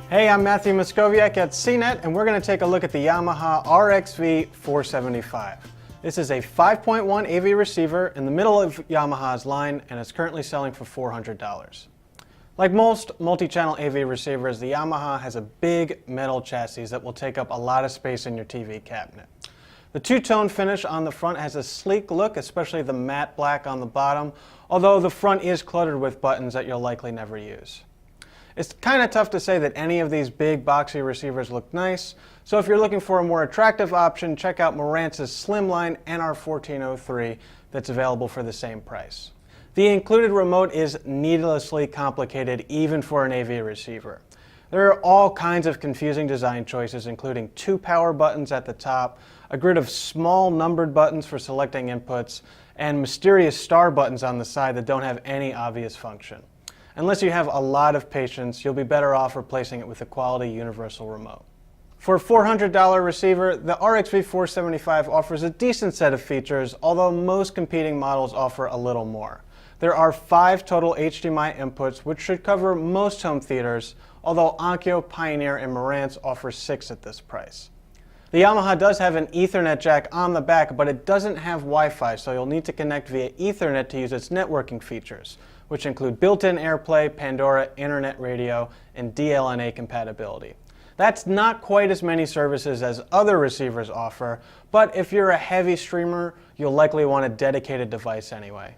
Hey, I'm Matthew Moscoviak at CNET, and we're going to take a look at the Yamaha RX V475. This is a 5.1 AV receiver in the middle of Yamaha's line, and it's currently selling for $400. Like most multi-channel AV receivers, the Yamaha has a big metal chassis that will take up a lot of space in your TV cabinet. The two-tone finish on the front has a sleek look, especially the matte black on the bottom, although the front is cluttered with buttons that you'll likely never use. It's kind of tough to say that any of these big boxy receivers look nice, so if you're looking for a more attractive option, check out Marantz' Slimline NR1403 that's available for the same price. The included remote is needlessly complicated even for an AV receiver. There are all kinds of confusing design choices, including 2 power buttons at the top, a grid of small numbered buttons for selecting inputs, and mysterious star buttons on the side that don't have any obvious function. Unless you have a lot of patience, you'll be better off replacing it with a quality universal remote. For a $400 receiver, the RX V475 offers a decent set of features, although most competing models offer a little more. There are 5 total HDMI inputs, which should cover most home theaters, although Onkyo, Pioneer, and Marantz offer 6 at this price. The Yamaha does have an Ethernet jack on the back, but it doesn't have Wi-Fi, so you'll need to connect via Ethernet to use its networking features, which include built-in AirPlay, Pandora, Internet Radio, and DLNA compatibility. That's not quite as many services as other receivers offer, but if you're a heavy streamer, you'll likely want a dedicated device anyway.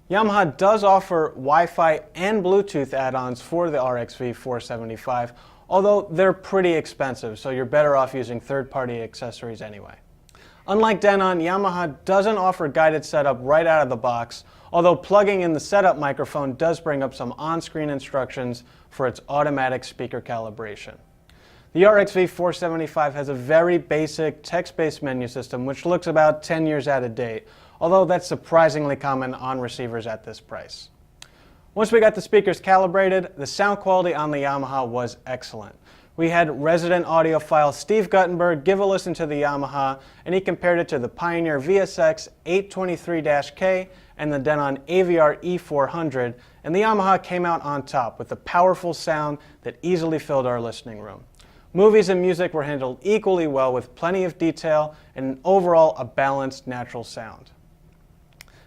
Yamaha does offer Wi-Fi and Bluetooth add-ons for the RX V475, although they're pretty expensive, so you're better off using third-party accessories anyway. Unlike Denon, Yamaha doesn't offer guided setup right out of the box, although plugging in the setup microphone does bring up some on-screen instructions for its automatic speaker calibration. The RX V475 has a very basic text-based menu system which looks about 10 years out of date, although that's surprisingly common on receivers at this price. Once we got the speakers calibrated, the sound quality on the Yamaha was excellent. We had resident audiophile Steve Guttenberg give a listen to the Yamaha, and he compared it to the Pioneer VSX 823-K and the Denon AVR E400, and the Yamaha came out on top with a powerful sound that easily filled our listening room. Movies and music were handled equally well with plenty of detail and overall a balanced, natural sound.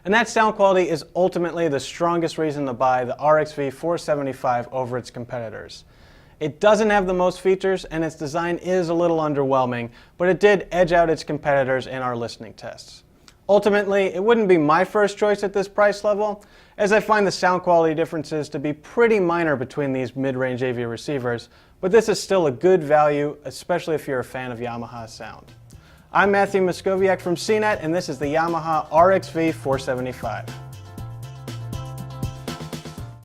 And that sound quality is ultimately the strongest reason to buy the RX V475 over its competitors. It doesn't have the most features and its design is a little underwhelming, but it did edge out its competitors in our listening tests. Ultimately, it wouldn't be my first choice at this price level, as I find the sound quality differences to be pretty minor between these mid-range AV receivers, but this is still a good value, especially if you're a fan of Yamaha's sound. I'm Matthew Moscoviak from CNET, and this is the Yamaha RX V475.